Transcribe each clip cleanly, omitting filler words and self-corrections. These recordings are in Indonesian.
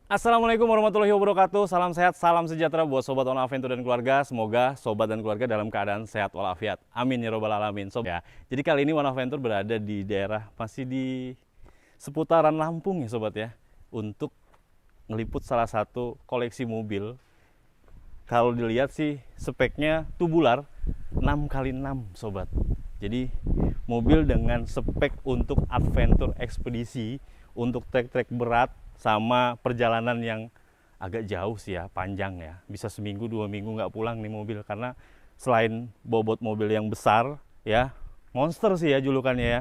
Assalamualaikum warahmatullahi wabarakatuh. Salam sehat, salam sejahtera buat sobat One Aventure dan keluarga. Semoga sobat dan keluarga dalam keadaan sehat walafiat. Amin ya robbal alamin. Ya. Jadi kali ini One Aventure berada di daerah masih di seputaran Lampung ya sobat ya. Untuk ngeliput salah satu koleksi mobil. Kalau dilihat sih speknya tubular 6x6 sobat. Jadi mobil dengan spek untuk adventure ekspedisi, untuk trek-trek berat sama perjalanan yang agak jauh sih ya, panjang ya. Bisa seminggu 2 minggu nggak pulang nih mobil, karena selain bobot mobil yang besar ya, monster sih ya julukannya ya,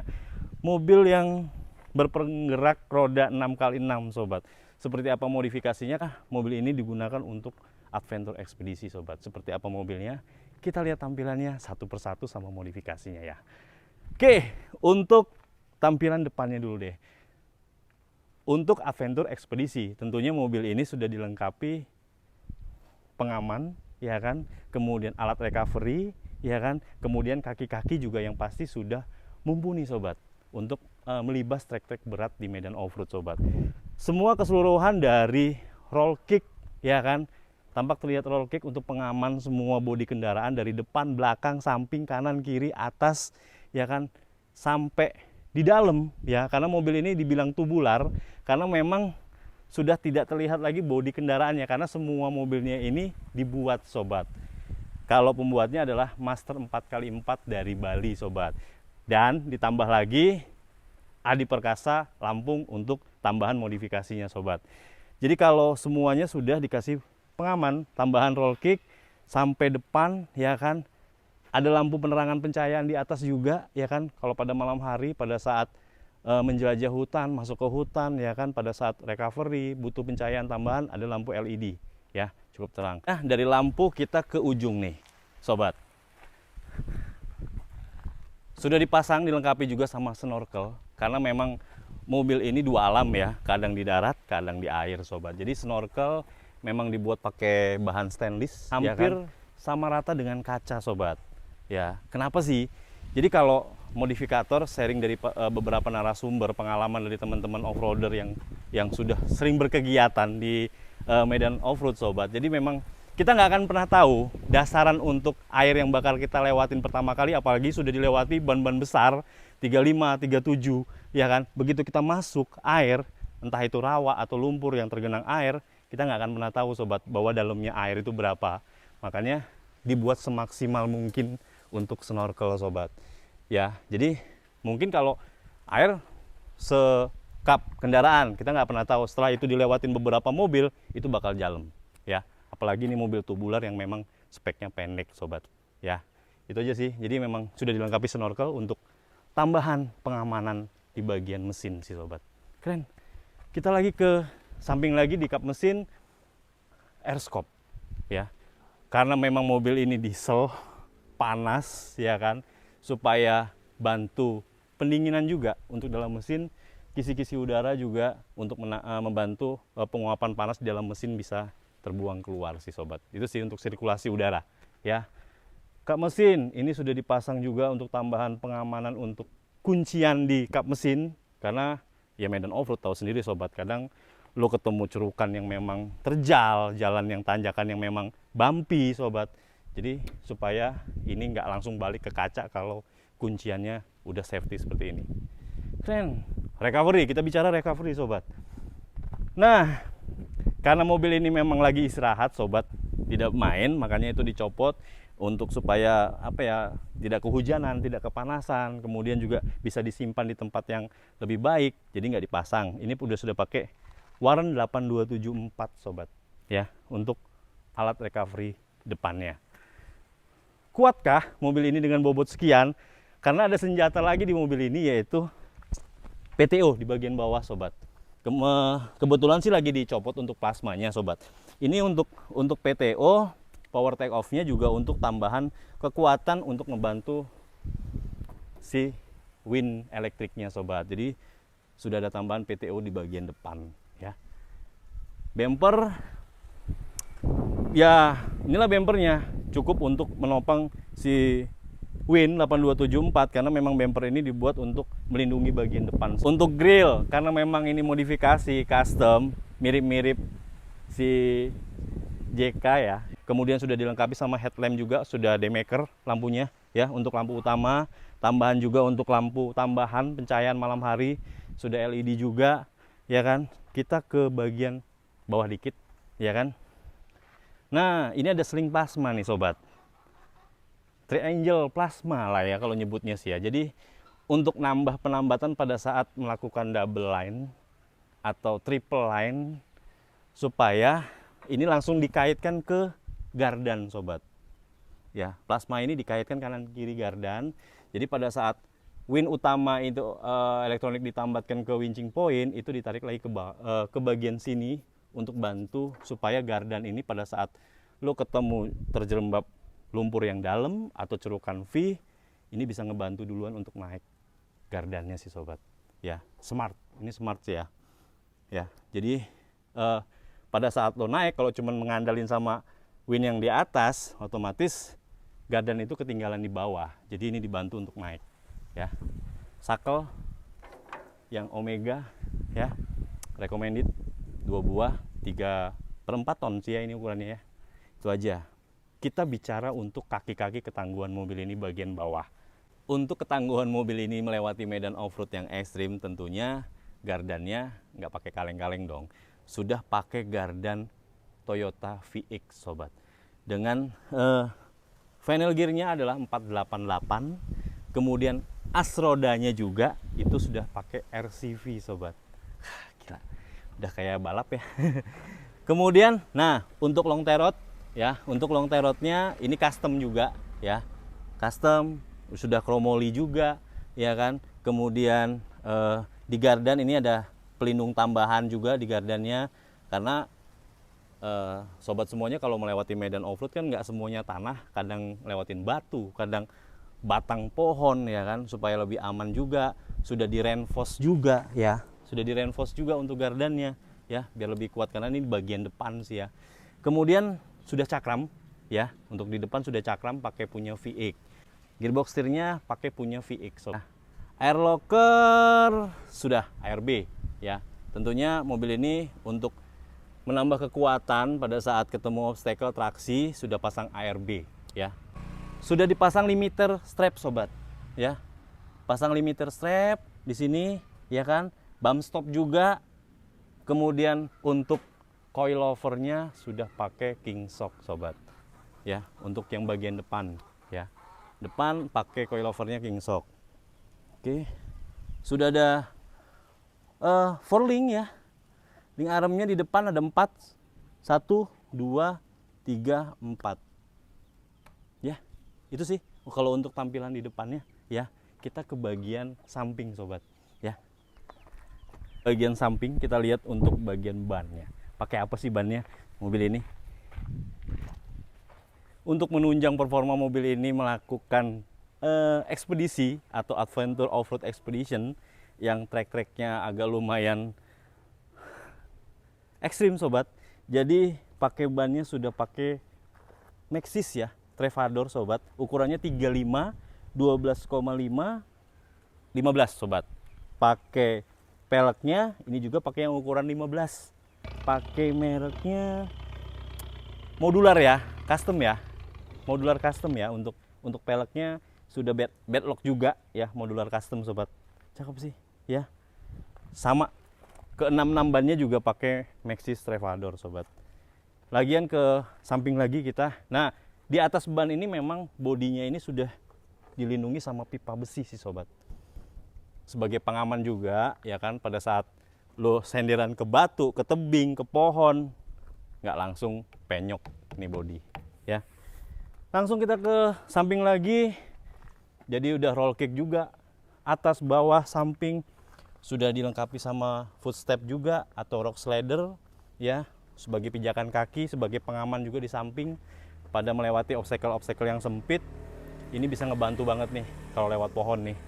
mobil yang berpenggerak roda 6x6 sobat. Seperti apa modifikasinya kah? Mobil ini digunakan untuk adventure ekspedisi sobat. Seperti apa mobilnya? Kita lihat tampilannya satu persatu sama modifikasinya ya. Oke, untuk tampilan depannya dulu deh. Untuk adventure ekspedisi, tentunya mobil ini sudah dilengkapi pengaman, ya kan, kemudian alat recovery, ya kan, kemudian kaki-kaki juga yang pasti sudah mumpuni sobat untuk melibas trek-trek berat di medan off-road sobat. Semua keseluruhan dari roll kick, ya kan, tampak terlihat roll kick untuk pengaman semua bodi kendaraan dari depan, belakang, samping, kanan, kiri, atas, ya kan, sampai di dalam ya, karena mobil ini dibilang tubular karena memang sudah tidak terlihat lagi bodi kendaraannya, karena semua mobilnya ini dibuat sobat. Kalau pembuatnya adalah Master 4x4 dari Bali sobat, dan ditambah lagi Adi Perkasa Lampung untuk tambahan modifikasinya sobat. Jadi kalau semuanya sudah dikasih pengaman, tambahan roll kick sampai depan ya kan, ada lampu penerangan pencahayaan di atas juga ya kan. Kalau pada malam hari, pada saat menjelajah hutan, masuk ke hutan ya kan, pada saat recovery butuh pencahayaan tambahan, ada lampu LED ya, cukup terang. Nah, dari lampu kita ke ujung nih sobat. Sudah dipasang, dilengkapi juga sama snorkel, karena memang mobil ini dua alam ya, kadang di darat, kadang di air sobat. Jadi snorkel memang dibuat pakai bahan stainless, hampir ya kan, sama rata dengan kaca sobat. Ya, kenapa sih? Jadi kalau modifikator sharing dari beberapa narasumber, pengalaman dari teman-teman off-roader yang sudah sering berkegiatan di medan off-road sobat. Jadi memang kita nggak akan pernah tahu dasaran untuk air yang bakal kita lewatin pertama kali, apalagi sudah dilewati ban-ban besar 35, 37 ya kan. Begitu kita masuk air, entah itu rawa atau lumpur yang tergenang air, kita nggak akan pernah tahu sobat bahwa dalamnya air itu berapa. Makanya dibuat semaksimal mungkin untuk snorkel sobat ya. Jadi mungkin kalau air sekap kendaraan, kita nggak pernah tahu, setelah itu dilewatin beberapa mobil itu bakal jalan ya, apalagi ini mobil tubular yang memang speknya pendek sobat ya. Itu aja sih. Jadi memang sudah dilengkapi snorkel untuk tambahan pengamanan di bagian mesin sih sobat. Keren. Kita lagi ke samping lagi, di kap mesin air scope ya, karena memang mobil ini diesel, panas ya kan, supaya bantu pendinginan juga untuk dalam mesin, kisi-kisi udara juga untuk membantu penguapan panas di dalam mesin bisa terbuang keluar sih sobat. Itu sih untuk sirkulasi udara ya. Kap mesin ini sudah dipasang juga untuk tambahan pengamanan untuk kuncian di kap mesin, karena ya medan off-road tahu sendiri sobat, kadang lo ketemu cerukan yang memang terjal, jalan yang tanjakan yang memang bumpy sobat. Jadi supaya ini nggak langsung balik ke kaca kalau kunciannya udah safety seperti ini. Keren. Recovery, kita bicara recovery sobat. Nah, karena mobil ini memang lagi istirahat sobat, tidak main, makanya itu dicopot untuk supaya apa ya, tidak kehujanan, tidak kepanasan, kemudian juga bisa disimpan di tempat yang lebih baik. Jadi nggak dipasang. Ini sudah pakai Warren 8274 sobat ya, untuk alat recovery depannya. Kuatkah mobil ini dengan bobot sekian? Karena ada senjata lagi di mobil ini, yaitu PTO di bagian bawah sobat. Kebetulan sih lagi dicopot untuk plasmanya sobat. Ini untuk PTO, power take off-nya juga untuk tambahan kekuatan untuk membantu si wind elektriknya sobat. Jadi sudah ada tambahan PTO di bagian depan ya. Bumper ya, inilah bumpernya, cukup untuk menopang si Win 8274, karena memang bumper ini dibuat untuk melindungi bagian depan. Untuk grill, karena memang ini modifikasi custom, mirip-mirip si JK ya. Kemudian sudah dilengkapi sama headlamp juga, sudah daymaker lampunya ya untuk lampu utama, tambahan juga untuk lampu tambahan pencahayaan malam hari, sudah LED juga ya kan. Kita ke bagian bawah dikit ya kan. Nah, ini ada seling plasma nih sobat. Triangle plasma lah ya kalau nyebutnya sih ya. Jadi untuk nambah penambatan pada saat melakukan double line atau triple line supaya ini langsung dikaitkan ke gardan sobat. Ya, plasma ini dikaitkan kanan kiri gardan. Jadi pada saat win utama itu elektronik ditambatkan ke winching point, itu ditarik lagi ke bagian sini untuk bantu supaya gardan ini pada saat lo ketemu terjerembab lumpur yang dalam atau cerukan V, ini bisa ngebantu duluan untuk naik gardannya sih sobat. Ya, smart. Ini smart sih ya. Ya, jadi pada saat lo naik, kalau cuma mengandalin sama win yang di atas, otomatis gardan itu ketinggalan di bawah. Jadi ini dibantu untuk naik ya. Sakel yang Omega ya, recommended 2 buah 3/4 ton sih ya ini ukurannya ya. Itu aja. Kita bicara untuk kaki-kaki ketangguhan mobil ini bagian bawah. Untuk ketangguhan mobil ini melewati medan off-road yang ekstrim, tentunya gardannya nggak pakai kaleng-kaleng dong. Sudah pakai gardan Toyota VX sobat. Dengan final gearnya adalah 488. Kemudian as rodanya juga itu sudah pakai RCV sobat. Gila, udah kayak balap ya. Kemudian, nah untuk long tail rod ya, untuk long tail rodnya ini custom juga ya, custom sudah chromoli juga ya kan. Kemudian di gardan ini ada pelindung tambahan juga di gardannya karena sobat semuanya kalau melewati medan off-road kan nggak semuanya tanah, kadang lewatin batu, kadang batang pohon ya kan, supaya lebih aman juga. Sudah di reinforce juga ya, sudah di reinforce juga untuk gardannya ya, biar lebih kuat karena ini di bagian depan sih ya. Kemudian sudah cakram ya, untuk di depan sudah cakram pakai punya VX. Gearbox setirnya pakai punya VX. Nah, air locker sudah ARB ya. Tentunya mobil ini untuk menambah kekuatan pada saat ketemu obstacle traksi sudah pasang ARB ya. Sudah dipasang limiter strap sobat ya. Pasang limiter strap di sini ya kan. Bump stop juga. Kemudian untuk coilovernya sudah pakai king shock sobat. Ya, untuk yang bagian depan ya. Depan pakai coilovernya king shock. Oke. Sudah ada 4 link ya. Link armnya di depan ada 4. 1, 2, 3, 4. Ya, itu sih kalau untuk tampilan di depannya ya. Kita ke bagian samping sobat ya. Bagian samping kita lihat untuk bagian bannya. Pakai apa sih bannya mobil ini? Untuk menunjang performa mobil ini melakukan ekspedisi atau adventure off-road expedition yang trek-treknya agak lumayan ekstrim sobat. Jadi pakai bannya sudah pakai Maxxis ya, Travador sobat. Ukurannya 35, 12,5, 15 sobat. Pakai peleknya ini juga pakai yang ukuran 15. Pakai mereknya modular ya, custom ya. Modular custom ya, untuk peleknya sudah bedlock juga ya, modular custom sobat. Cakep sih ya. Sama ke 66 bannya juga pakai Maxxis Travador sobat. Lagian ke samping lagi kita. Nah, di atas ban ini memang bodinya ini sudah dilindungi sama pipa besi sih sobat. Sebagai pengaman juga ya kan, pada saat lo senderan ke batu, ke tebing, ke pohon, nggak langsung penyok nih bodi ya. Langsung kita ke samping lagi. Jadi udah roll cage juga, atas bawah samping sudah dilengkapi sama footstep juga atau rock slider ya, sebagai pijakan kaki, sebagai pengaman juga di samping pada melewati obstacle-obstacle yang sempit. Ini bisa ngebantu banget nih kalau lewat pohon nih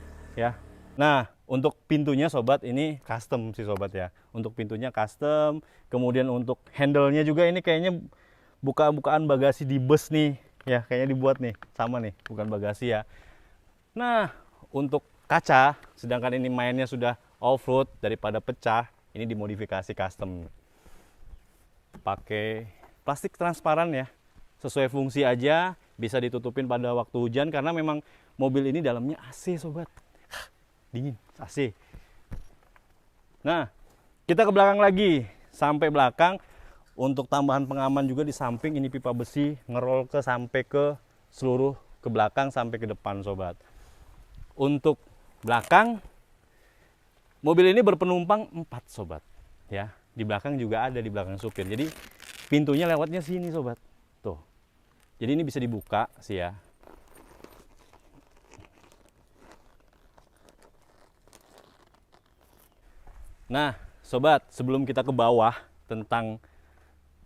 ya. Nah, untuk pintunya sobat ini custom sih sobat ya. Untuk pintunya custom, kemudian untuk handle-nya juga ini kayaknya bukaan bagasi di bus nih ya, kayaknya dibuat nih sama nih, bukan bagasi ya. Nah, untuk kaca, sedangkan ini mainnya sudah off-road, daripada pecah, ini dimodifikasi custom. pakai plastik transparan ya, sesuai fungsi aja, bisa ditutupin pada waktu hujan karena memang mobil ini dalamnya AC sobat. Dingin, AC. Nah, kita ke belakang lagi, sampai belakang. Untuk tambahan pengaman juga di samping ini pipa besi ngerol ke sampai ke seluruh ke belakang sampai ke depan sobat. Untuk belakang mobil ini berpenumpang 4 sobat ya. Di belakang juga ada di belakang supir. Jadi pintunya lewatnya sini sobat. Tuh. Jadi ini bisa dibuka sih ya. Nah, sobat, sebelum kita ke bawah tentang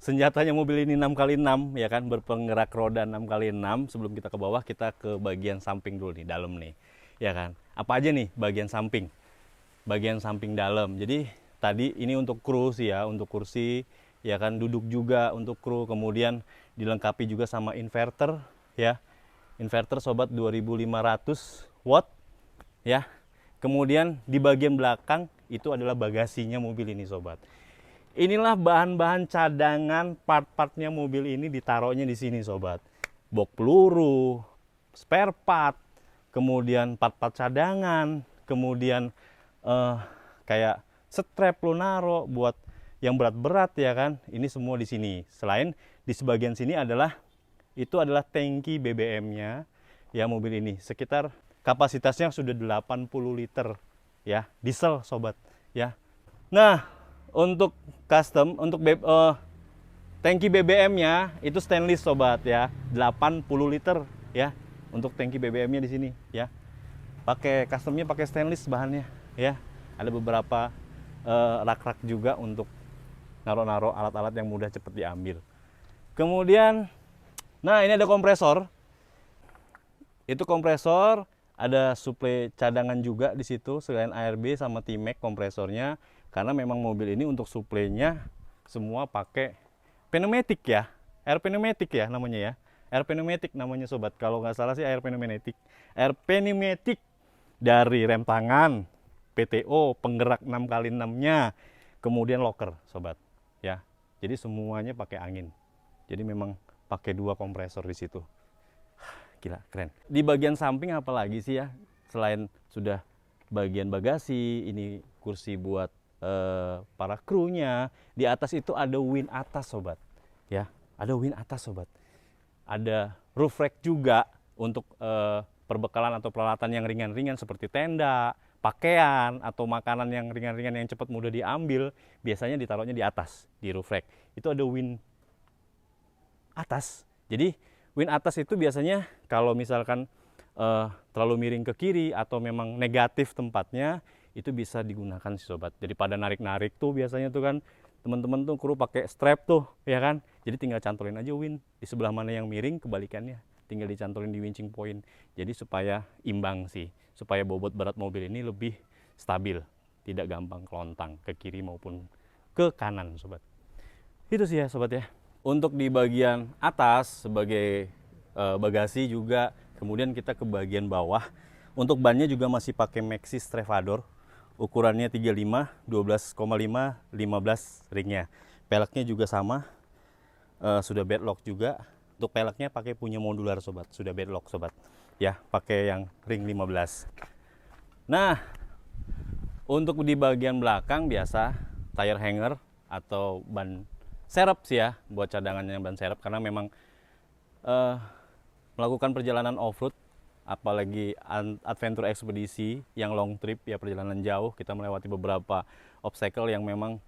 senjatanya mobil ini 6x6 ya kan, berpenggerak roda 6x6. Sebelum kita ke bawah, kita ke bagian samping dulu nih, dalam nih. Ya kan? Apa aja nih bagian samping? Bagian samping dalam. Jadi tadi ini untuk kru sih ya, untuk kursi ya kan, duduk juga untuk kru. Kemudian dilengkapi juga sama inverter ya. Inverter sobat 2500 watt ya. Kemudian di bagian belakang itu adalah bagasinya mobil ini sobat. Inilah bahan-bahan cadangan part-partnya mobil ini, ditaruhnya di sini sobat. Box peluru, spare part, kemudian part-part cadangan, kemudian kayak strap lo naro buat yang berat-berat ya kan. Ini semua di sini. Selain di sebagian sini adalah tangki BBM-nya ya mobil ini. Sekitar kapasitasnya sudah 80 liter ya, diesel sobat ya. Nah, untuk custom, untuk tangki BBM-nya itu stainless sobat ya, 80 liter ya. Untuk tangki BBM-nya di sini ya. Pakai customnya pakai stainless bahannya ya. Ada beberapa rak-rak juga untuk naro-naro alat-alat yang mudah cepat diambil. Kemudian, nah ini ada kompresor. Itu kompresor, ada suplai cadangan juga di situ selain ARB sama T-Max kompresornya. Karena memang mobil ini untuk suplainya semua pakai pneumatik ya, air pneumatik ya namanya ya, air pneumatik namanya sobat. Kalau nggak salah sih air pneumatik dari rem tangan, PTO, penggerak 6x6-nya, kemudian locker sobat ya. Jadi semuanya pakai angin. Jadi memang pakai 2 kompresor di situ. Gila, keren. Di bagian samping apalagi sih ya, selain sudah bagian bagasi, ini kursi buat para krunya. Di atas itu ada wing atas sobat ya, ada wing atas sobat. Ada roof rack juga untuk perbekalan atau peralatan yang ringan-ringan seperti tenda, pakaian atau makanan yang ringan-ringan yang cepat mudah diambil, biasanya ditaruhnya di atas, di roof rack. Itu ada wing atas. Jadi wing atas itu biasanya kalau misalkan terlalu miring ke kiri atau memang negatif tempatnya, itu bisa digunakan sih sobat. Daripada narik-narik tuh biasanya tuh kan teman-teman tuh kru pakai strap tuh ya kan. Jadi tinggal cantolin aja wing di sebelah mana yang miring, kebalikannya tinggal dicantolin di winching point. Jadi supaya imbang sih, supaya bobot berat mobil ini lebih stabil, tidak gampang kelontang ke kiri maupun ke kanan sobat. Itu sih ya sobat ya. Untuk di bagian atas sebagai bagasi juga, kemudian kita ke bagian bawah. Untuk bannya juga masih pakai Maxxis Strevador. Ukurannya 35, 12,5, 15 ringnya. Peleknya juga sama, sudah bedlock juga. Untuk peleknya pakai punya modular sobat, sudah bedlock sobat. Ya, pakai yang ring 15. Nah, untuk di bagian belakang biasa tire hanger atau ban serep sih ya, buat cadangannya ban serep. Karena memang melakukan perjalanan off-road, apalagi adventure ekspedisi yang long trip ya, perjalanan jauh, kita melewati beberapa obstacle yang memang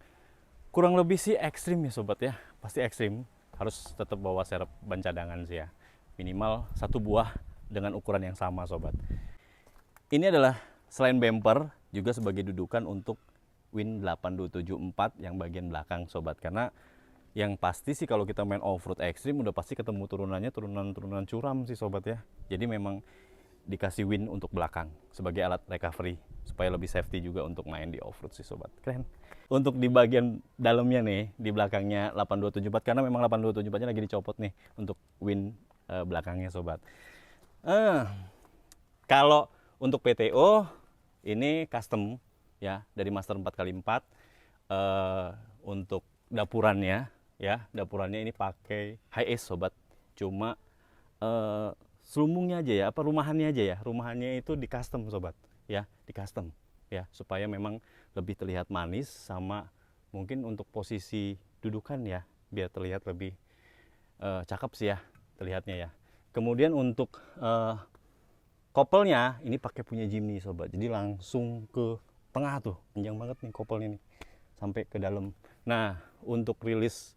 kurang lebih sih ekstrim ya sobat ya, pasti ekstrim. Harus tetap bawa serep ban cadangan sih ya, minimal 1 buah dengan ukuran yang sama sobat. Ini adalah selain bumper juga sebagai dudukan untuk Win 8274 yang bagian belakang sobat. Karena yang pasti sih kalau kita main off-road ekstrim udah pasti ketemu turunannya turunan curam sih sobat ya. Jadi memang dikasih win untuk belakang sebagai alat recovery supaya lebih safety juga untuk main di off-road sih sobat. Keren. Untuk di bagian dalamnya nih, di belakangnya 8274, karena memang 8274-nya lagi dicopot nih untuk win belakangnya sobat. Kalau untuk PTO ini custom ya, dari Master 4x4 untuk dapurannya ya. Dapurannya ini pakai high-ace sobat. Cuma selumungnya aja ya, apa rumahannya aja ya. Rumahannya itu di custom sobat, ya, di custom ya, supaya memang lebih terlihat manis, sama mungkin untuk posisi dudukan ya, biar terlihat lebih cakep sih ya terlihatnya ya. Kemudian untuk kopelnya ini pakai punya Jimny sobat, jadi langsung ke tengah tuh, panjang banget nih kopelnya nih sampai ke dalam. Nah untuk rilis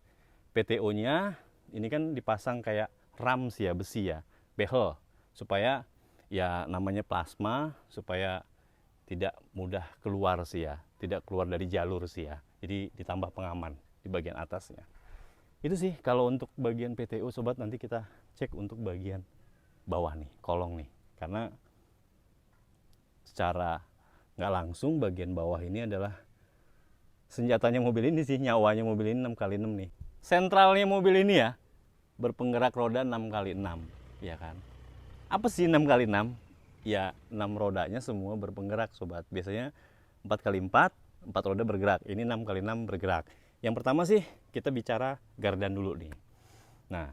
PTO nya ini kan dipasang kayak ram sih ya, besi ya, behel, supaya ya namanya plasma, supaya tidak mudah keluar sih ya, tidak keluar dari jalur sih ya, jadi ditambah pengaman di bagian atasnya. Itu sih kalau untuk bagian PTO sobat. Nanti kita cek untuk bagian bawah nih, kolong nih, karena secara nggak langsung bagian bawah ini adalah senjatanya mobil ini sih, nyawanya mobil ini 6x6 nih. Sentralnya mobil ini ya berpenggerak roda 6x6 ya kan. Apa sih 6x6? Ya 6 rodanya semua berpenggerak sobat. Biasanya 4x4, 4 roda bergerak. Ini 6x6 bergerak. Yang pertama sih kita bicara gardan dulu nih. Nah,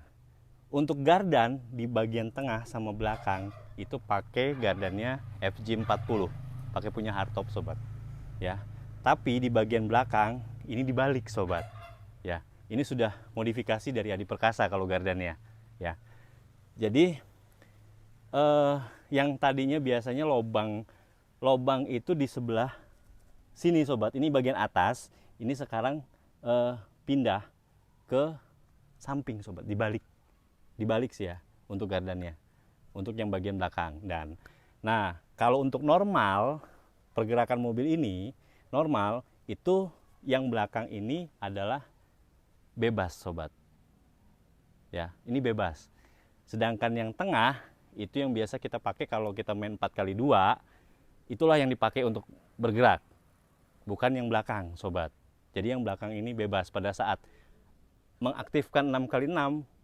untuk gardan di bagian tengah sama belakang itu pakai gardannya FJ40, pakai punya hardtop sobat. Ya. Tapi di bagian belakang ini dibalik sobat. Ya, ini sudah modifikasi dari Adi Perkasa kalau gardannya. Ya. Jadi yang tadinya biasanya lobang itu di sebelah sini sobat. Ini bagian atas, ini sekarang pindah ke samping sobat, dibalik sih ya untuk gardannya, untuk yang bagian belakang. Dan nah kalau untuk normal pergerakan mobil ini normal itu yang belakang ini adalah bebas sobat ya, ini bebas. Sedangkan yang tengah itu yang biasa kita pakai kalau kita main 4x2, itulah yang dipakai untuk bergerak, bukan yang belakang sobat. Jadi yang belakang ini bebas. Pada saat mengaktifkan 6x6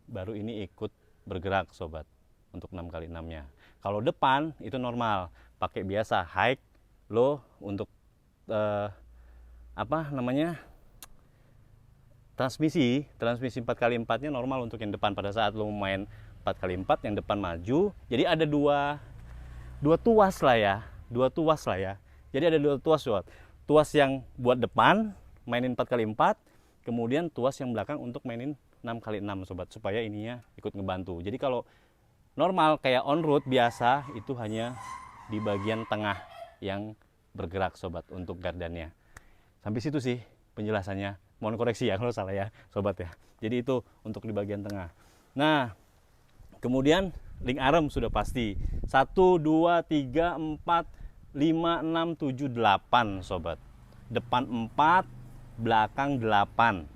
baru ini ikut bergerak sobat untuk 6x6 nya. Kalau depan itu normal, pakai biasa high low. Untuk apa namanya, transmisi 4x4 nya normal untuk yang depan. Pada saat lo main 4x4 yang depan maju, jadi ada dua tuas lah ya, jadi ada dua tuas sobat. Tuas yang buat depan mainin 4x4, kemudian tuas yang belakang untuk mainin 6x6 sobat, supaya ininya ikut ngebantu. Jadi kalau normal kayak on road biasa itu hanya di bagian tengah yang bergerak sobat untuk gardannya. Sampai situ sih penjelasannya, mohon koreksi ya kalau salah ya sobat ya. Jadi itu untuk di bagian tengah. Nah kemudian link arm sudah pasti 1, 2, 3, 4, 5, 6, 7, 8 sobat. Depan 4, belakang 8.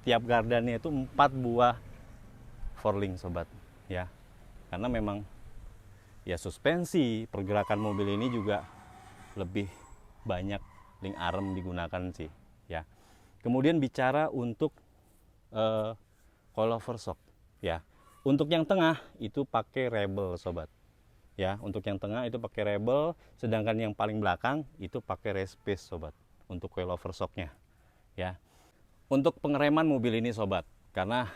Tiap gardannya itu 4 buah forling sobat ya. Karena memang ya suspensi, pergerakan mobil ini juga lebih banyak link arm digunakan sih ya. Kemudian bicara untuk coilover shock ya. Untuk yang tengah itu pakai Rebel sobat ya. Untuk yang tengah itu pakai Rebel, sedangkan yang paling belakang itu pakai Race-Pace sobat untuk coilover shocknya ya. Untuk pengereman mobil ini sobat, karena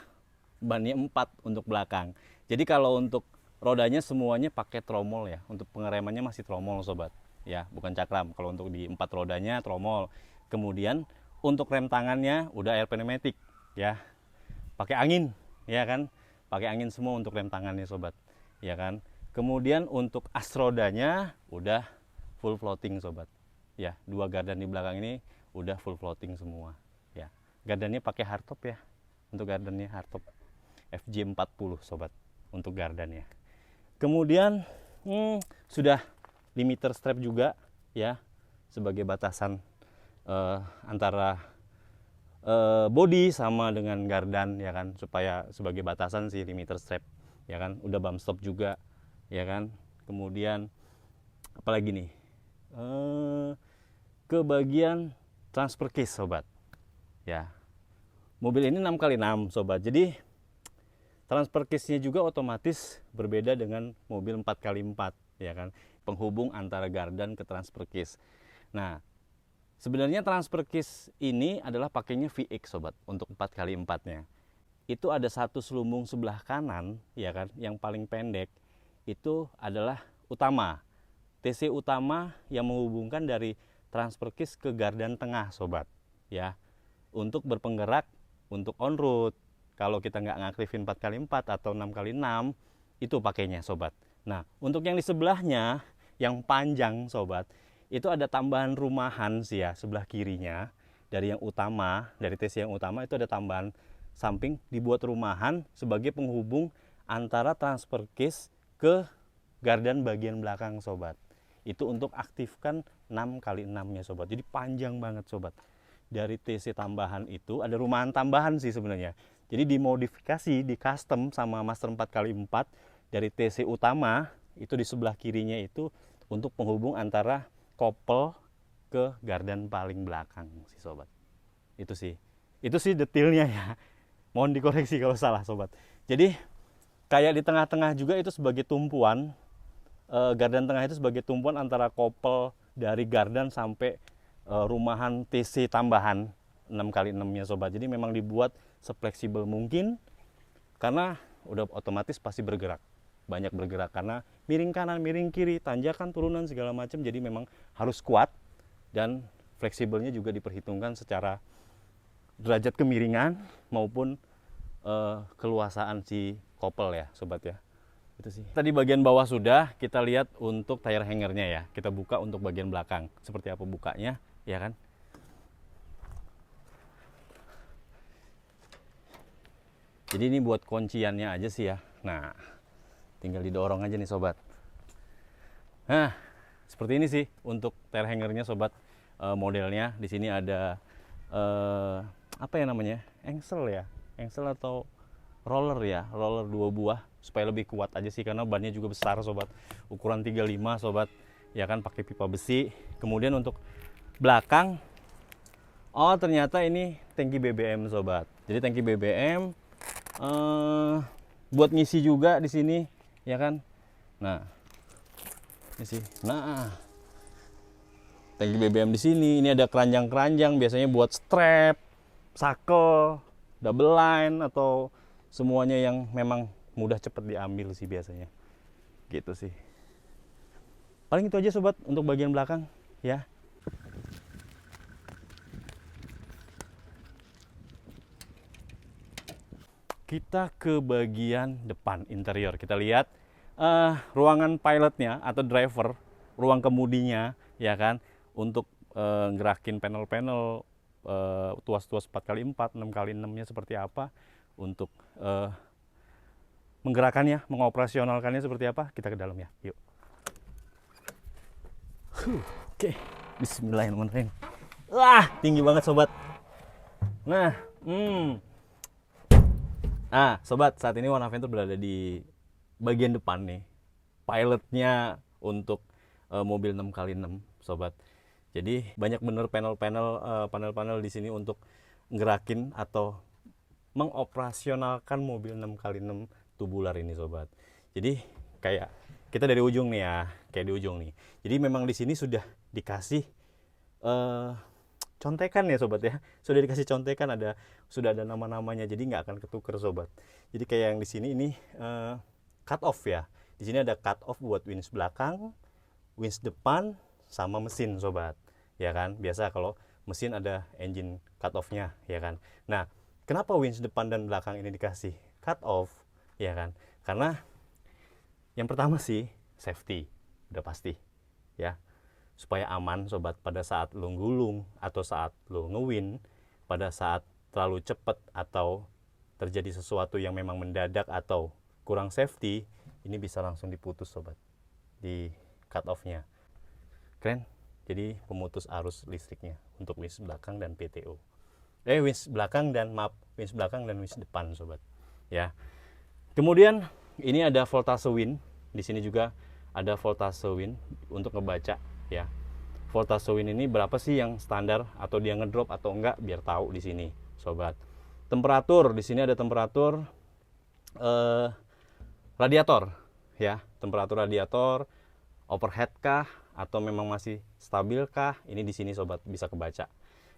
bannya 4 untuk belakang, jadi kalau untuk rodanya semuanya pakai tromol ya. Untuk pengeremannya masih tromol sobat ya, bukan cakram. Kalau untuk di 4 rodanya tromol. Kemudian untuk rem tangannya udah air pneumatic ya, pakai angin ya kan, pakai angin semua untuk rem tangannya sobat ya kan. Kemudian untuk as rodanya udah full floating sobat ya. 2 gardan di belakang ini udah full floating semua ya. Gardannya pakai hardtop ya, untuk gardannya hardtop FJ40 sobat untuk gardannya. Kemudian sudah limiter strap juga ya, sebagai batasan antara body sama dengan gardan ya kan, supaya sebagai batasan si limiter strap ya kan. Udah bump stop juga ya kan. Kemudian apalagi nih, ke bagian transfer case sobat ya. Mobil ini 6x6 sobat, jadi transfer case-nya juga otomatis berbeda dengan mobil 4x4 ya kan, penghubung antara gardan ke transfer case. Nah sebenarnya transfer case ini adalah pakainya VX sobat untuk 4x4 nya itu ada satu selubung sebelah kanan, ya kan, yang paling pendek itu adalah utama. TC utama yang menghubungkan dari transfer case ke gardan tengah, sobat. Ya, untuk berpenggerak, untuk on road. Kalau kita nggak ngaktifin 4x4 atau 6x6, itu pakainya, sobat. Nah, untuk yang di sebelahnya, yang panjang, sobat, itu ada tambahan rumahan sih ya, sebelah kirinya. Dari yang utama, dari TC yang utama itu ada tambahan samping, dibuat rumahan sebagai penghubung antara transfer case ke gardan bagian belakang, sobat. Itu untuk aktifkan 6x6-nya, sobat. Jadi panjang banget, sobat. Dari TC tambahan itu ada rumahan tambahan sih sebenarnya. Jadi dimodifikasi, di custom sama Master 4x4 dari TC utama itu di sebelah kirinya itu untuk penghubung antara kopel ke gardan paling belakang sih, sobat. Itu sih detailnya ya. Mohon dikoreksi kalau salah, sobat. Jadi kayak di tengah-tengah juga itu sebagai tumpuan, gardan tengah itu sebagai tumpuan antara kopel dari gardan sampai rumahan TC tambahan 6x6-nya, sobat. Jadi memang dibuat sefleksibel mungkin, karena udah otomatis pasti bergerak, banyak bergerak, karena miring kanan, miring kiri, tanjakan, turunan, segala macam. Jadi memang harus kuat, dan fleksibelnya juga diperhitungkan secara derajat kemiringan maupun keluasaan si kopel ya, sobat ya. Itu sih. Tadi bagian bawah sudah kita lihat untuk tire hangernya ya. Kita buka untuk bagian belakang. Seperti apa bukanya, ya kan? Jadi ini buat kunciannya aja sih ya. Nah, tinggal didorong aja nih, sobat. Nah, seperti ini sih untuk tire hangernya, sobat. Modelnya di sini ada apa ya namanya? Engsel ya. Engsel atau roller ya. Roller 2 buah supaya lebih kuat aja sih, karena bannya juga besar, sobat. Ukuran 35, sobat. Ya kan, pakai pipa besi. Kemudian untuk belakang, oh ternyata ini tangki BBM, sobat. Jadi tangki BBM buat ngisi juga di sini, ya kan. Nah, ini sih. Nah, tangki BBM di sini. Ini ada keranjang-keranjang, biasanya buat strap, sakel, double line, atau semuanya yang memang mudah cepat diambil sih biasanya. Gitu sih. Paling itu aja, sobat, untuk bagian belakang ya. Kita ke bagian depan interior. Kita lihat ruangan pilotnya atau driver, ruang kemudinya, ya kan, untuk gerakin panel-panel tuas-tuas 4x4, 6x6-nya seperti apa, untuk menggerakkannya, mengoperasionalkannya seperti apa. Kita ke dalam ya, yuk. Oke, bismillahirrahmanirrahim. Wah, tinggi banget, sobat. Nah, sobat, saat ini One Aventure berada di bagian depan nih, pilotnya untuk mobil 6x6, sobat. Jadi banyak bener panel-panel di sini untuk ngerakin atau mengoperasionalkan mobil 6x6 tubular ini, sobat. Jadi kayak kita dari ujung nih ya, kayak di ujung nih. Jadi memang di sini sudah dikasih contekan ya, sobat ya. Sudah dikasih contekan, sudah ada nama-namanya, jadi nggak akan ketuker, sobat. Jadi kayak yang di sini ini cut off ya. Di sini ada cut off buat winch belakang, winch depan, sama mesin, sobat. Ya kan, biasa kalau mesin ada engine cut off-nya, ya kan. Nah, kenapa winch depan dan belakang ini dikasih cut off, ya kan? Karena yang pertama sih safety, udah pasti ya, supaya aman, sobat, pada saat lo gulung atau saat lo ngewin, pada saat terlalu cepat atau terjadi sesuatu yang memang mendadak atau kurang safety, ini bisa langsung diputus, sobat, di cut off-nya. Keren. Jadi pemutus arus listriknya untuk winch belakang dan PTO. Winch belakang dan winch depan, sobat. Ya. Kemudian ini ada voltase win. Di sini juga ada voltase win untuk ngebaca ya. Voltase win ini berapa sih yang standar, atau dia ngedrop atau enggak, biar tahu di sini, sobat. Temperatur, di sini ada temperatur radiator ya. Temperatur radiator overhead kah atau memang masih stabil kah? Ini di sini, sobat, bisa kebaca.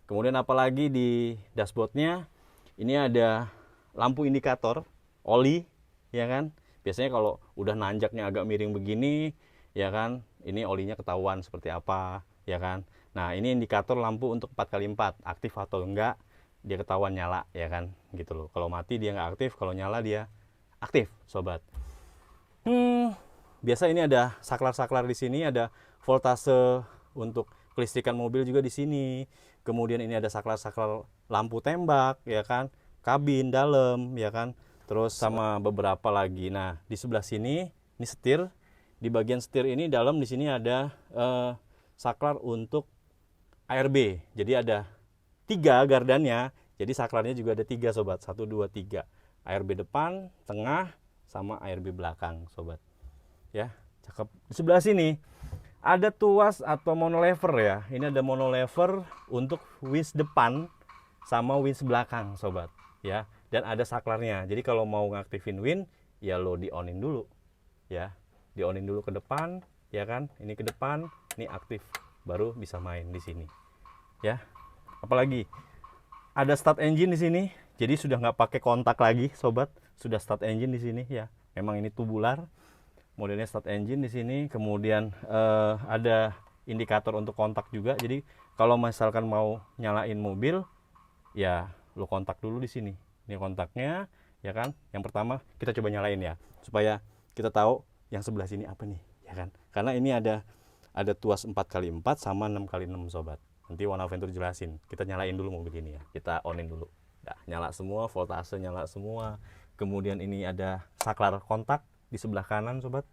Kemudian apalagi di dashboardnya ini ada lampu indikator oli, ya kan. Biasanya kalau udah nanjaknya agak miring begini, ya kan, ini olinya ketahuan seperti apa, ya kan. Nah, ini indikator lampu untuk 4x4, aktif atau enggak, dia ketahuan nyala, ya kan, gitu loh. Kalau mati dia nggak aktif, kalau nyala dia aktif, sobat. Biasa ini ada saklar-saklar di sini, ada voltase untuk kelistrikan mobil juga di sini. Kemudian ini ada saklar-saklar lampu tembak, ya kan, kabin dalam, ya kan. Terus sama beberapa lagi. Nah, di sebelah sini ini setir. Di bagian setir ini dalam di sini ada saklar untuk ARB. Jadi ada 3 gardannya. Jadi saklarnya juga ada 3, sobat. 1, 2, 3. ARB depan, tengah, sama ARB belakang, sobat. Ya, cakep. Di sebelah sini ada tuas atau monolever ya. Ini ada monolever untuk winch depan sama winch belakang, sobat. Ya, dan ada saklarnya. Jadi kalau mau ngaktifin winch, ya lo di-onin dulu. Ya, di-onin dulu ke depan, ya kan? Ini ke depan, ini aktif, baru bisa main di sini. Ya, apalagi ada start engine di sini. Jadi sudah nggak pakai kontak lagi, sobat. Sudah start engine di sini ya. Memang ini tubular. Modelnya start engine di sini. Kemudian ada indikator untuk kontak juga. Jadi kalau misalkan mau nyalain mobil, ya lo kontak dulu di sini. Ini kontaknya, ya kan. Yang pertama kita coba nyalain ya, supaya kita tahu yang sebelah sini apa nih, ya kan. Karena ini ada tuas 4x4 sama 6x6, sobat. Nanti One Adventure jelasin. Kita nyalain dulu mobil ini ya. Kita onin dulu. Nah, nyala semua, voltase nyala semua. Kemudian ini ada saklar kontak di sebelah kanan, sobat.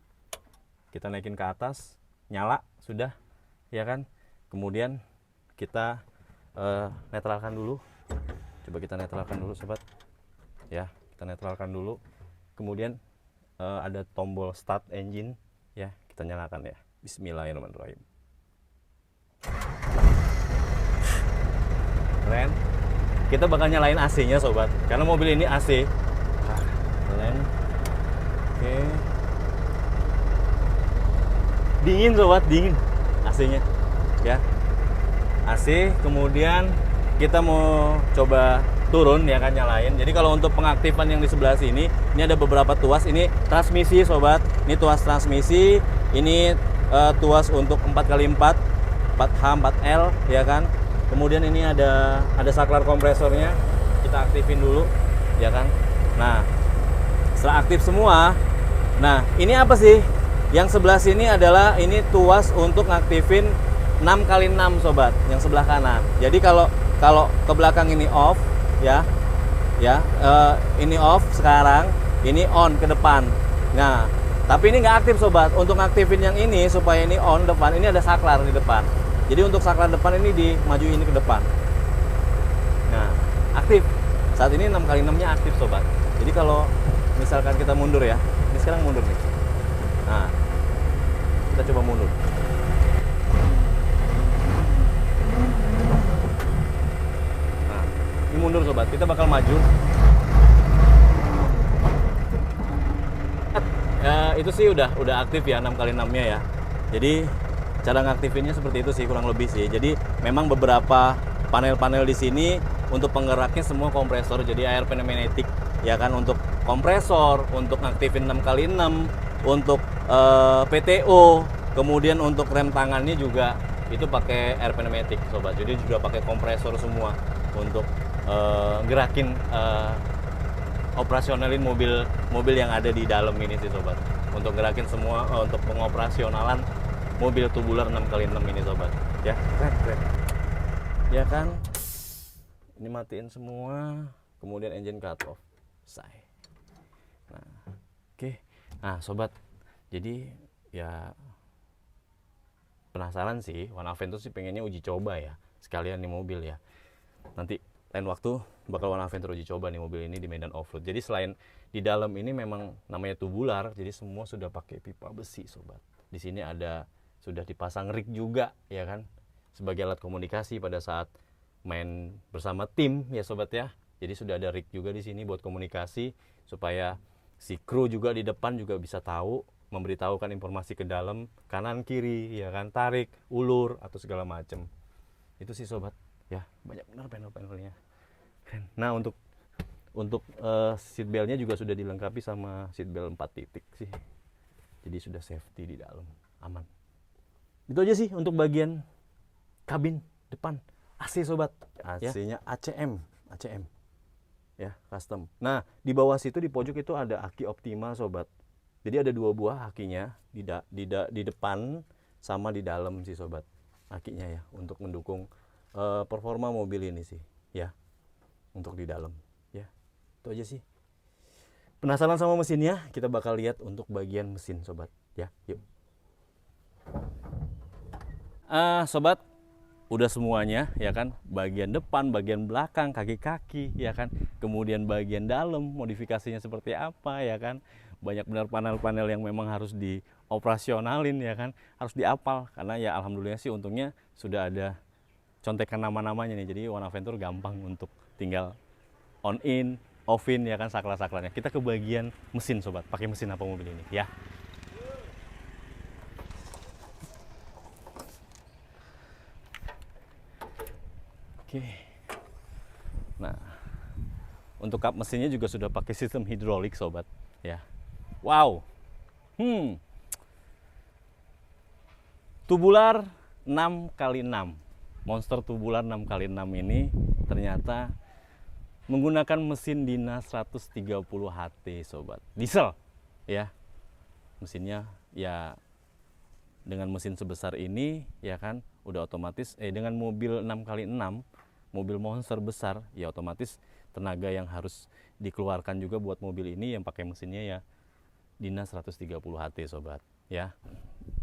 Kita naikin ke atas, nyala sudah, ya kan. Kemudian kita netralkan dulu. Coba kita netralkan dulu, sobat. Ya, kita netralkan dulu. Kemudian ada tombol start engine, ya. Kita nyalakan ya. Bismillahirrahmanirrahim. Keren. Kita bakal nyalain AC-nya, sobat. Karena mobil ini AC. Keren. Oke. Dingin, sobat, dingin AC-nya. Ya. AC, kemudian kita mau coba turun, ya kan, nyalain. Jadi kalau untuk pengaktifan yang di sebelah sini, ini ada beberapa tuas. Ini transmisi, sobat. Ini tuas transmisi. Ini tuas untuk 4x4, 4H, 4L, ya kan. Kemudian ini ada saklar kompresornya, kita aktifin dulu, ya kan. Nah, setelah aktif semua, nah ini apa sih? Yang sebelah sini adalah ini tuas untuk ngaktifin 6x6, sobat, yang sebelah kanan. Jadi kalau ke belakang ini off, ya, ini off sekarang, ini on ke depan. Nah, tapi ini nggak aktif, sobat. Untuk ngaktifin yang ini supaya ini on depan, ini ada saklar di depan. Jadi untuk saklar depan ini dimajuin ke depan. Nah, aktif. Saat ini 6x6-nya aktif, sobat. Jadi kalau misalkan kita mundur ya, ini sekarang mundur nih. Nah, kita coba mundur. Nah, ini mundur, sobat. Kita bakal maju. Itu sih udah aktif ya 6x6-nya ya. Jadi cara ngaktifinnya seperti itu sih, kurang lebih sih. Jadi memang beberapa panel-panel di sini untuk penggeraknya semua kompresor, jadi air pneumatic, ya kan, untuk kompresor, untuk ngaktifin 6x6, untuk PTO, kemudian untuk rem tangannya juga itu pakai air pneumatic, sobat. Jadi juga pakai kompresor semua untuk gerakin operasionalin mobil yang ada di dalam ini sih, sobat. Untuk gerakin semua untuk pengoperasionalan mobil tubular 6x6 ini, sobat. Ya, keren. Ya kan? Ini matiin semua, kemudian engine cut off. Selesai. Nah, oke. Nah, sobat. Jadi ya penasaran sih, One Adventure sih pengennya uji coba ya. Sekalian nih mobil ya. Nanti lain waktu bakal One Adventure uji coba nih mobil ini di medan off-road. Jadi selain di dalam ini memang namanya tubular, jadi semua sudah pakai pipa besi, sobat. Di sini sudah dipasang rig juga, ya kan, sebagai alat komunikasi pada saat main bersama tim, ya, sobat ya. Jadi sudah ada rig juga di sini buat komunikasi supaya si kru juga di depan juga bisa tahu, memberitahukan informasi ke dalam, kanan kiri, ya kan, tarik, ulur atau segala macam. Itu sih, sobat, ya. Banyak benar panel-panelnya. Nah, untuk Untuk seat beltnya juga sudah dilengkapi sama seat belt 4 titik sih. Jadi sudah safety di dalam, aman. Itu aja sih untuk bagian kabin depan. AC sobat, AC-nya ACM, ya custom. Nah di bawah situ di pojok itu ada aki Optima sobat. Jadi ada 2 buah akinya di depan sama di dalam sih sobat, akinya ya, untuk mendukung performa mobil ini sih ya, untuk di dalam ya. Itu aja sih. Penasaran sama mesinnya? Kita bakal lihat untuk bagian mesin sobat ya. Yuk. Sobat, udah semuanya ya kan, bagian depan, bagian belakang, kaki-kaki ya kan, kemudian bagian dalam modifikasinya seperti apa ya kan. Banyak benar panel-panel yang memang harus dioperasionalin ya kan, harus diapal, karena ya alhamdulillah sih untungnya sudah ada contekan nama-namanya nih, jadi One Adventure gampang untuk tinggal on in, off in ya kan, saklar-saklarnya. Kita ke bagian mesin sobat, pakai mesin apa mobil ini ya. Oke. Nah, untuk kap mesinnya juga sudah pakai sistem hidrolik sobat ya. Wow. Tubular 6x6. Monster tubular 6x6 ini ternyata menggunakan mesin Dina 130 HT sobat. Diesel ya. Mesinnya ya dengan mesin sebesar ini ya kan, udah otomatis dengan mobil 6x6, mobil monster besar ya, otomatis tenaga yang harus dikeluarkan juga buat mobil ini yang pakai mesinnya ya Dina 130 HT sobat ya.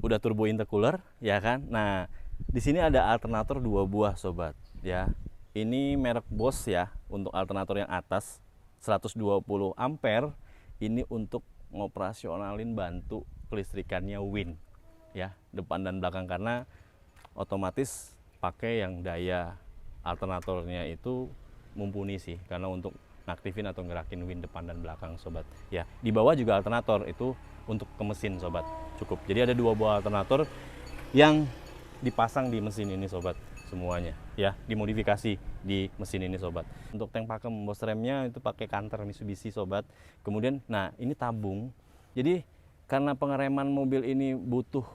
Udah turbo intercooler ya kan. Nah di sini ada alternator 2 buah sobat ya. Ini merek Bosch ya, untuk alternator yang atas 120 ampere. Ini untuk ngoperasionalin bantu kelistrikannya Win ya, depan dan belakang, karena otomatis pakai yang daya alternatornya itu mumpuni sih, karena untuk ngaktifin atau ngerakin Win depan dan belakang sobat ya. Di bawah juga alternator itu untuk ke mesin sobat, cukup. Jadi ada 2 buah alternator yang dipasang di mesin ini sobat semuanya ya, dimodifikasi di mesin ini sobat. Untuk tank pakem bos remnya itu pakai Canter Mitsubishi sobat. Kemudian nah ini tabung, jadi karena pengereman mobil ini butuh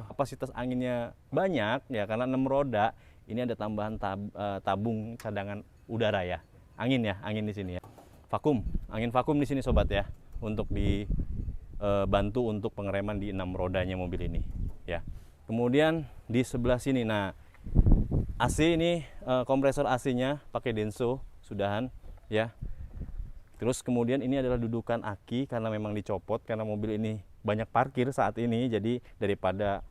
kapasitas anginnya banyak ya, karena 6 roda ini ada tambahan tabung cadangan udara ya, angin ya, angin di sini ya, vakum, angin vakum di sini sobat ya, untuk dibantu untuk pengereman di 6 rodanya mobil ini ya. Kemudian di sebelah sini, nah AC ini kompresor AC-nya pakai Denso sudahan ya. Terus kemudian ini adalah dudukan aki, karena memang dicopot karena mobil ini banyak parkir saat ini, jadi daripada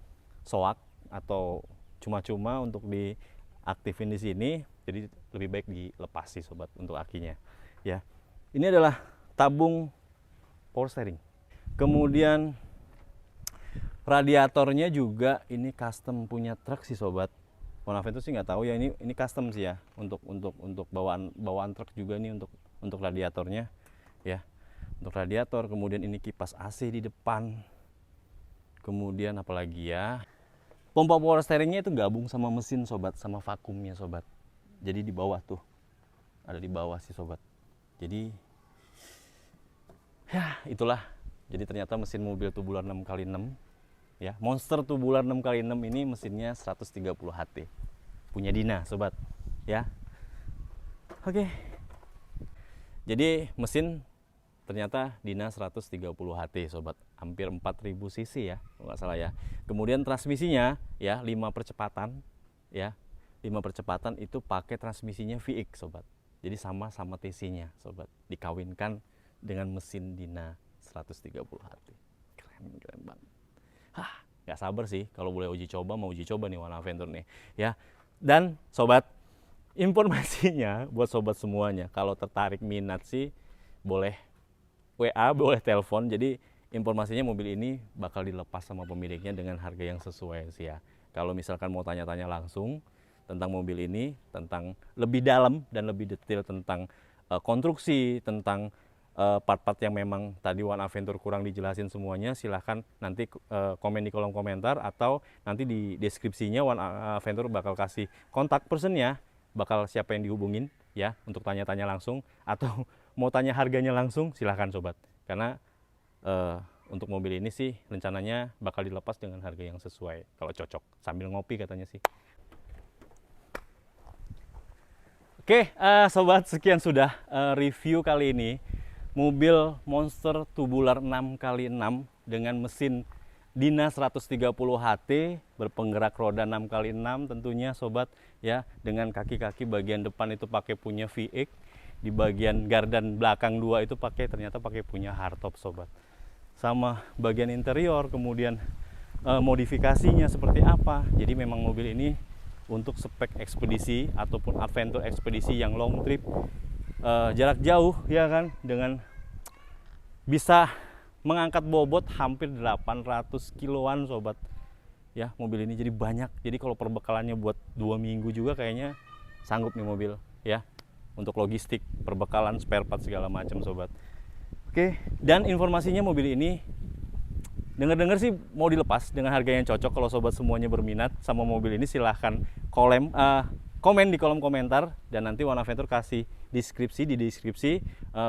soak atau cuma-cuma untuk diaktifin di sini, jadi lebih baik dilepas sih sobat untuk akinya ya. Ini adalah tabung power steering. Kemudian radiatornya juga ini custom punya truk sih sobat. One Adventure sih nggak tahu ya, ini custom sih ya, untuk bawaan truk juga nih untuk radiatornya ya. Untuk radiator, kemudian ini kipas AC di depan. Kemudian apalagi ya, pompa power steeringnya itu gabung sama mesin sobat, sama vakumnya sobat. Jadi di bawah tuh, ada di bawah sih sobat. Jadi ya itulah. Jadi ternyata mesin mobil tubular 6x6 ya, monster tubular 6x6 ini mesinnya 130 HT, punya Dina sobat ya. Oke. Jadi mesin ternyata Dina 130 HT sobat, hampir 4000 cc ya kalau nggak salah ya. Kemudian transmisinya ya 5 percepatan ya, 5 percepatan itu pakai transmisinya VX sobat. Jadi sama TC-nya sobat, dikawinkan dengan mesin Dina 130 HT. Keren banget. Nggak sabar sih kalau boleh mau uji coba nih One Adventure nih ya. Dan sobat, informasinya buat sobat semuanya, kalau tertarik minat sih boleh WA, boleh telepon. Jadi informasinya mobil ini bakal dilepas sama pemiliknya dengan harga yang sesuai sih ya. Kalau misalkan mau tanya-tanya langsung tentang mobil ini, tentang lebih dalam dan lebih detail tentang konstruksi, tentang part-part yang memang tadi One Adventure kurang dijelasin semuanya, silahkan nanti komen di kolom komentar, atau nanti di deskripsinya One Adventure bakal kasih kontak personnya, bakal siapa yang dihubungin ya untuk tanya-tanya langsung, atau mau tanya harganya langsung silahkan sobat, karena untuk mobil ini sih rencananya bakal dilepas dengan harga yang sesuai kalau cocok, sambil ngopi katanya sih. Oke, sobat, sekian sudah review kali ini mobil Monster Tubular 6x6 dengan mesin Dina 130 HT berpenggerak roda 6x6 tentunya sobat ya, dengan kaki-kaki bagian depan itu pakai punya VX, di bagian gardan belakang 2 itu ternyata pakai punya hardtop sobat. Sama bagian interior, kemudian modifikasinya seperti apa. Jadi memang mobil ini untuk spek ekspedisi ataupun adventure ekspedisi yang long trip, jarak jauh ya kan, dengan bisa mengangkat bobot hampir 800 kiloan sobat ya mobil ini. Jadi banyak, jadi kalau perbekalannya buat 2 minggu juga kayaknya sanggup nih mobil ya, untuk logistik, perbekalan, spare part segala macam sobat. Oke, dan informasinya mobil ini dengar-dengar sih mau dilepas dengan harga yang cocok. Kalau sobat semuanya berminat sama mobil ini silahkan komen di kolom komentar, dan nanti One Adventure kasih di deskripsi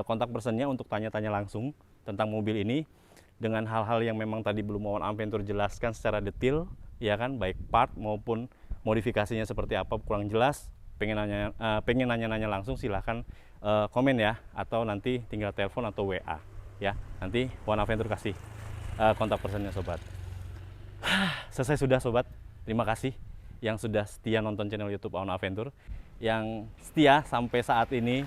kontak personnya untuk tanya-tanya langsung tentang mobil ini dengan hal-hal yang memang tadi belum One Adventure jelaskan secara detail ya kan, baik part maupun modifikasinya seperti apa kurang jelas, pengen nanya-nanya langsung silahkan komen ya, atau nanti tinggal telepon atau WA ya, nanti One Adventure kasih kontak personnya sobat. Selesai sudah sobat, terima kasih yang sudah setia nonton channel YouTube One Adventure, yang setia sampai saat ini,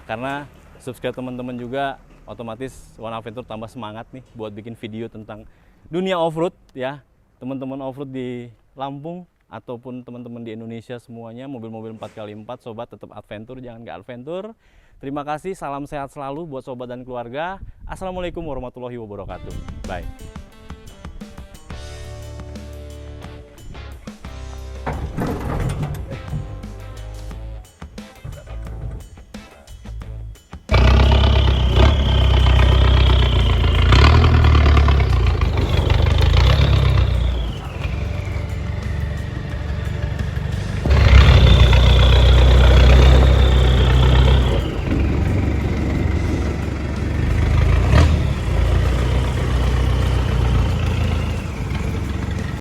karena subscribe teman-teman juga otomatis One Adventure tambah semangat nih buat bikin video tentang dunia off-road ya, teman-teman off-road di Lampung ataupun teman-teman di Indonesia semuanya, mobil-mobil 4x4 sobat, tetap adventure, jangan nggak adventure. Terima kasih, salam sehat selalu buat sobat dan keluarga. Assalamualaikum warahmatullahi wabarakatuh. Bye.